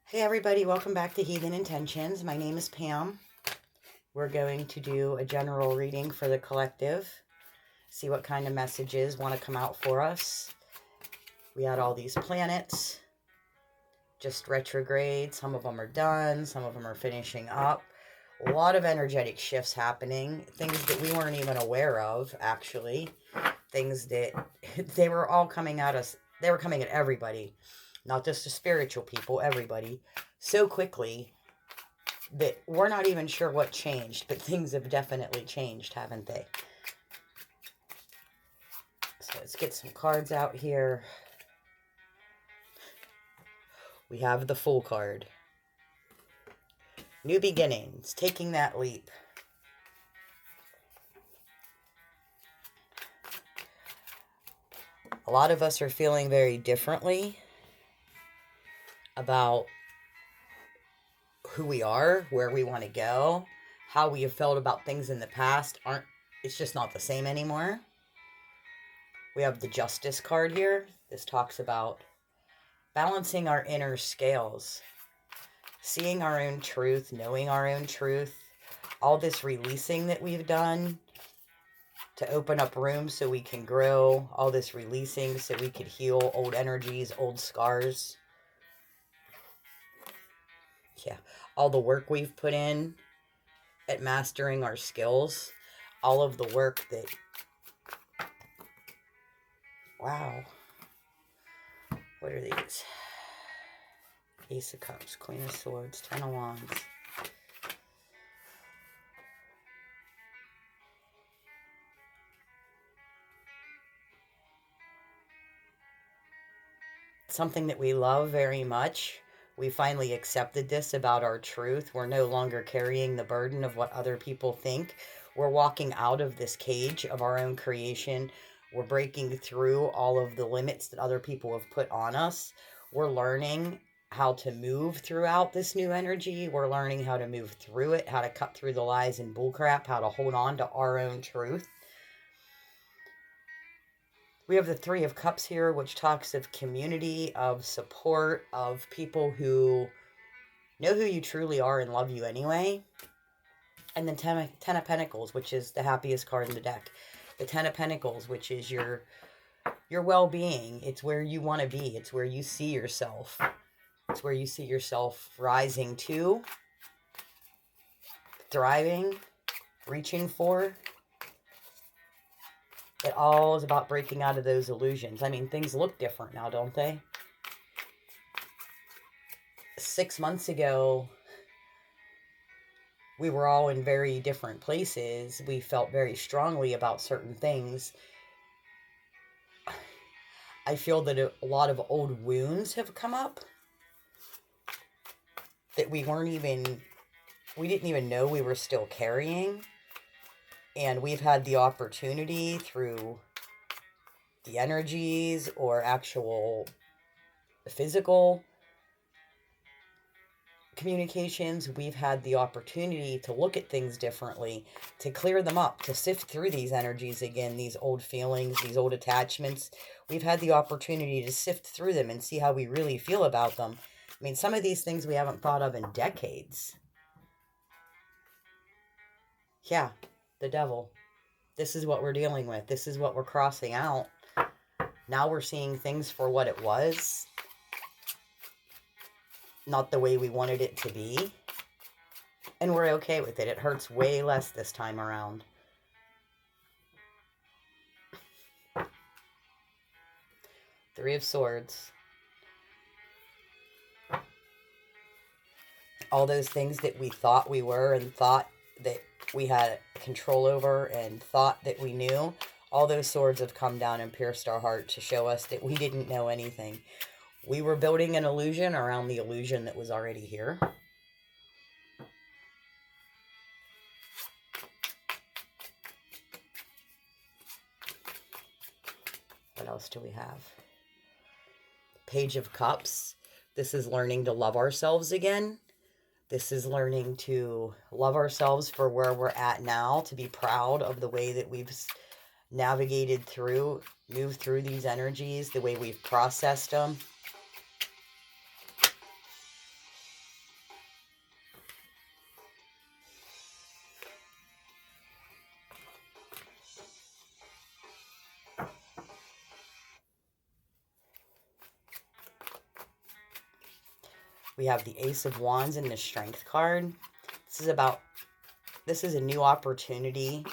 Hey everybody, welcome back to Heathen Intentions. My name is Pam. We're going to do a general reading for the collective. See what kind of messages want to come out for us. We had all these planets, just retrograde. Some of them are done, some of them are finishing up. A lot of energetic shifts happening. Things that we weren't even aware of, actually. Things that they were all coming at us. They were coming at everybody. Not just the spiritual people, everybody, so quickly that we're not even sure what changed, but things have definitely changed, haven't they? So let's get some cards out here. We have the Fool card. New beginnings, taking that leap. A lot of us are feeling very differently about who we are, where we want to go, how we have felt about things in the past it's just not the same anymore. We have the Justice card here. This talks about balancing our inner scales, seeing our own truth, knowing our own truth, all this releasing that we've done to open up room so we can grow, all this releasing so we could heal old energies, old scars. Yeah, all the work we've put in at mastering our skills, all of the work that, wow, what are these? Ace of Cups, Queen of Swords, Ten of Wands. Something that we love very much. We finally accepted this about our truth. We're no longer carrying the burden of what other people think. We're walking out of this cage of our own creation. We're breaking through all of the limits that other people have put on us. We're learning how to move throughout this new energy. We're learning how to move through it, how to cut through the lies and bullcrap, how to hold on to our own truth. We have the Three of Cups here, which talks of community, of support, of people who know who you truly are and love you anyway. And the Ten of Pentacles, which is the happiest card in the deck. The Ten of Pentacles, which is your well-being. It's where you want to be. It's where you see yourself. It's where you see yourself rising to, thriving, reaching for. It all is about breaking out of those illusions. I mean, things look different now, don't they? 6 months ago, we were all in very different places. We felt very strongly about certain things. I feel that a lot of old wounds have come up that we didn't even know we were still carrying. And we've had the opportunity through the energies or actual physical communications, we've had the opportunity to look at things differently, to clear them up, to sift through these energies again, these old feelings, these old attachments. We've had the opportunity to sift through them and see how we really feel about them. I mean, some of these things we haven't thought of in decades. Yeah, the devil. This is what we're dealing with. This is what we're crossing out. Now we're seeing things for what it was. Not the way we wanted it to be. And we're okay with it. It hurts way less this time around. Three of Swords. All those things that we thought we were and thought that we had control over and thought that we knew, all those swords have come down and pierced our heart to show us that we didn't know anything. We were building an illusion around the illusion that was already here. What else do we have? Page of Cups. This is learning to love ourselves again. This is learning to love ourselves for where we're at now, to be proud of the way that we've navigated through, moved through these energies, the way we've processed them. We have the Ace of Wands and the Strength card. This is a new opportunity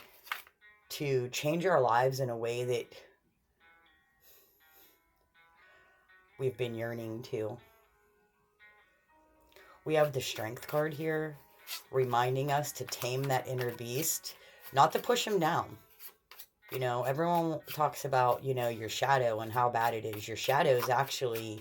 to change our lives in a way that we've been yearning to. We have the Strength card here, reminding us to tame that inner beast, not to push him down. You know, everyone talks about, you know, your shadow and how bad it is. Your shadow is actually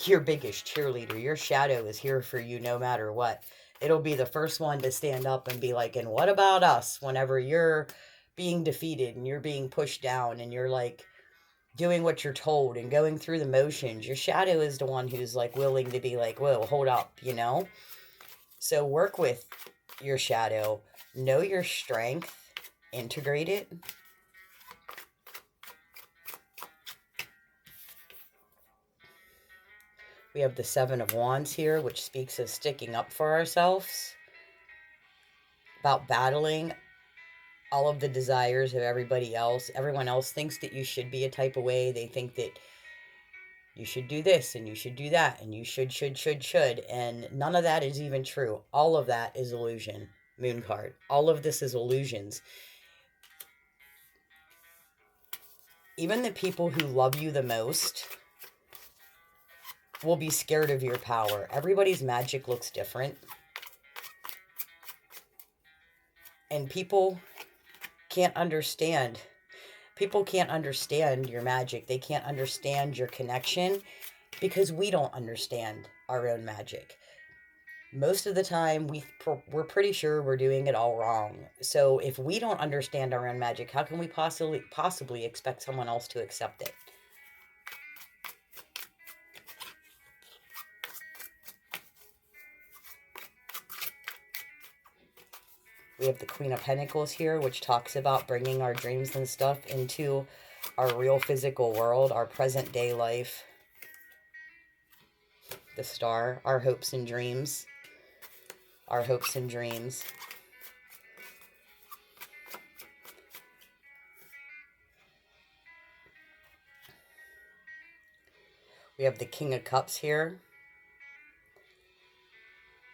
your biggest cheerleader. Your shadow is here for you no matter what. It'll be the first one to stand up and be like, and what about us? Whenever you're being defeated and you're being pushed down and you're like doing what you're told and going through the motions, your shadow is the one who's like willing to be like, whoa, hold up, you know? So work with your shadow, know your strength, integrate it. We have the Seven of Wands here, which speaks of sticking up for ourselves, about battling all of the desires of everybody else. Everyone else thinks that you should be a type of way. They think that you should do this and you should do that and you should. And none of that is even true. All of that is illusion. Moon card. All of this is illusions. Even the people who love you the most will be scared of your power. Everybody's magic looks different. And people can't understand. People can't understand your magic. They can't understand your connection because we don't understand our own magic. Most of the time, we're pretty sure we're doing it all wrong. So if we don't understand our own magic, how can we possibly expect someone else to accept it? We have the Queen of Pentacles here, which talks about bringing our dreams and stuff into our real physical world, our present day life. The Star, our hopes and dreams. Our hopes and dreams. We have the King of Cups here.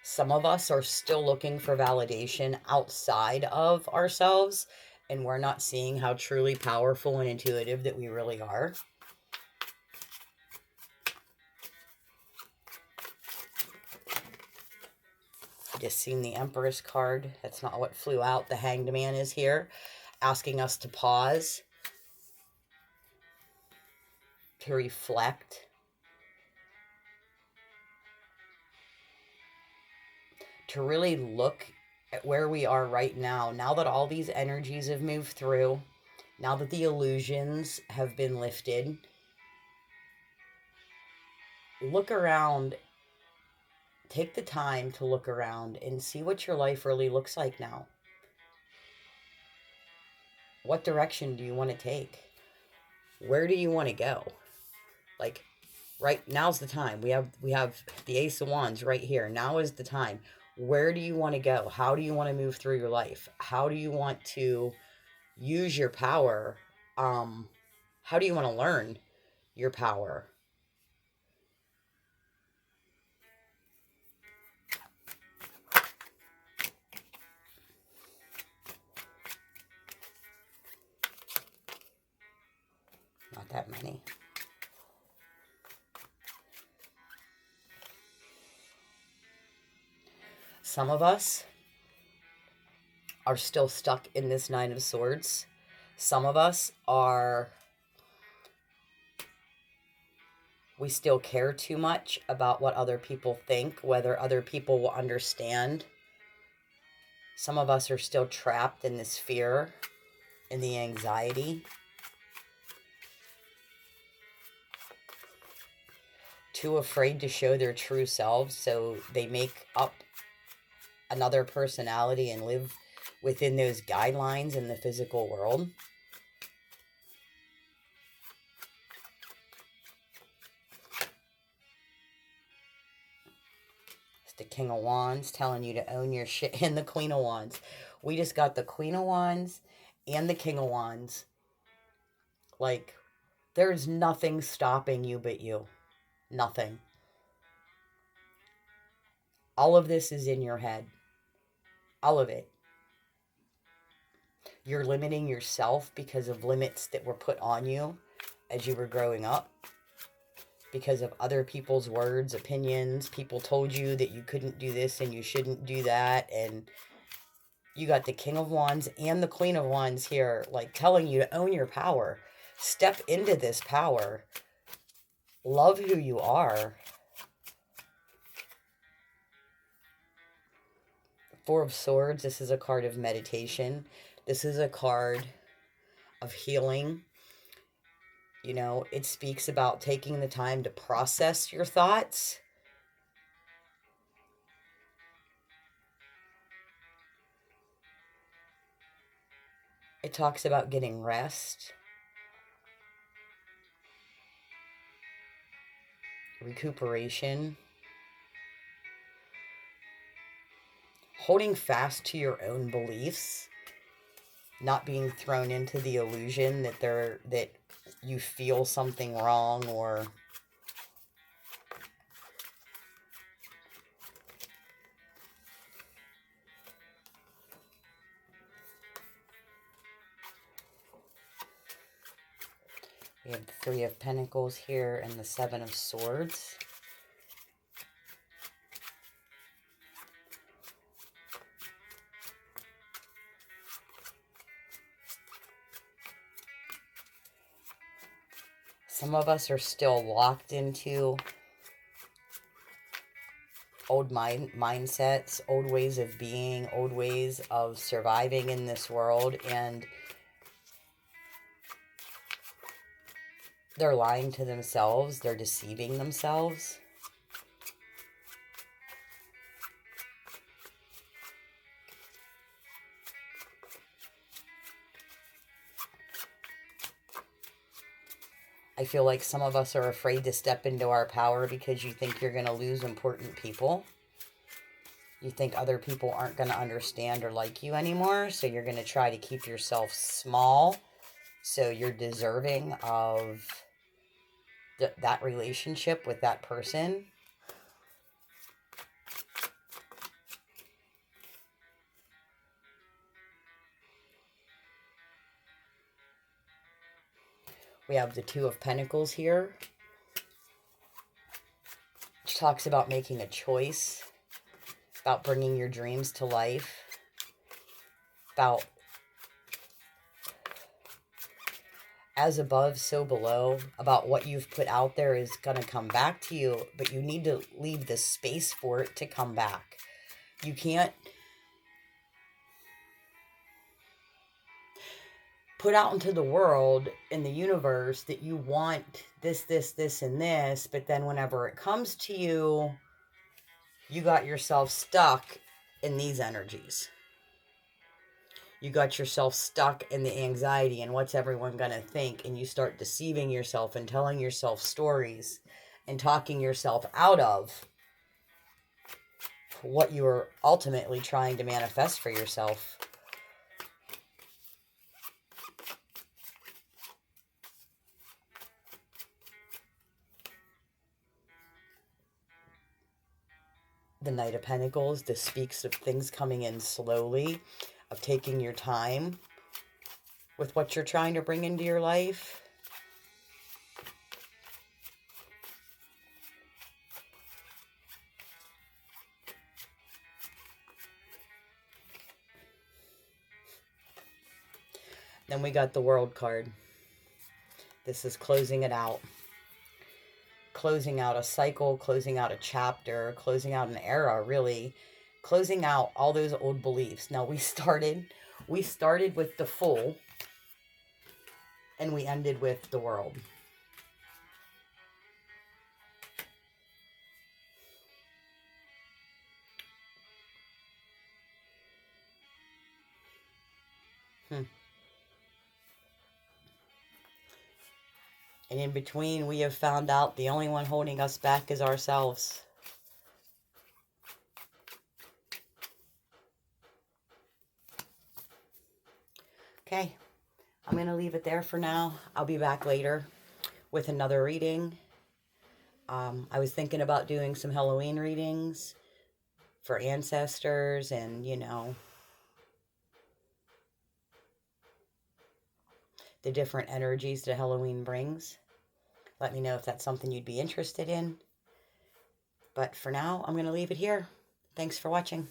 Some of us are still looking for validation outside of ourselves, and we're not seeing how truly powerful and intuitive that we really are. Just seen the Empress card. That's not what flew out. The Hanged Man is here, asking us to pause, to reflect, to really look at where we are right now. Now that all these energies have moved through, now that the illusions have been lifted, look around. Take the time to look around and see what your life really looks like now. What direction do you want to take? Where do you want to go? Like, right now's the time. We have the Ace of Wands right here. Now is the time. Where do you want to go? How do you want to move through your life? How do you want to use your power? How do you want to learn your power? Not that many. Some of us are still stuck in this Nine of Swords. Some of us we still care too much about what other people think, whether other people will understand. Some of us are still trapped in this fear and the anxiety. Too afraid to show their true selves, so they make up another personality and live within those guidelines in the physical world. It's the King of Wands telling you to own your shit, and the Queen of Wands. We just got the Queen of Wands and the King of Wands. Like, there's nothing stopping you but you. Nothing. All of this is in your head. All of it. You're limiting yourself because of limits that were put on you as you were growing up. Because of other people's words, opinions. People told you that you couldn't do this and you shouldn't do that. And you got the King of Wands and the Queen of Wands here, like telling you to own your power. Step into this power. Love who you are. Four of Swords, this is a card of meditation. This is a card of healing. You know, it speaks about taking the time to process your thoughts. It talks about getting rest. Recuperation. Holding fast to your own beliefs. Not being thrown into the illusion that you feel something wrong or we have the Three of Pentacles here and the Seven of Swords. Some of us are still locked into old mindsets, old ways of being, old ways of surviving in this world, and they're lying to themselves, they're deceiving themselves. I feel like some of us are afraid to step into our power because you think you're going to lose important people. You think other people aren't going to understand or like you anymore, so you're going to try to keep yourself small so you're deserving of that relationship with that person. We have the Two of Pentacles here, which talks about making a choice, about bringing your dreams to life, about as above, so below, about what you've put out there is going to come back to you, but you need to leave the space for it to come back. You can't put out into the world, in the universe, that you want this, this, this, and this, but then whenever it comes to you, you got yourself stuck in these energies. You got yourself stuck in the anxiety and what's everyone going to think, and you start deceiving yourself and telling yourself stories and talking yourself out of what you are ultimately trying to manifest for yourself. The Knight of Pentacles, this speaks of things coming in slowly, of taking your time with what you're trying to bring into your life. Then we got the World card. This is closing it out. Closing out a cycle, closing out a chapter, closing out an era, really. Closing out all those old beliefs. Now, we started with the Fool, and we ended with the World. And in between, we have found out the only one holding us back is ourselves. Okay, I'm going to leave it there for now. I'll be back later with another reading. I was thinking about doing some Halloween readings, for ancestors and, you know, the different energies that Halloween brings. Let me know if that's something you'd be interested in. But for now, I'm going to leave it here. Thanks for watching.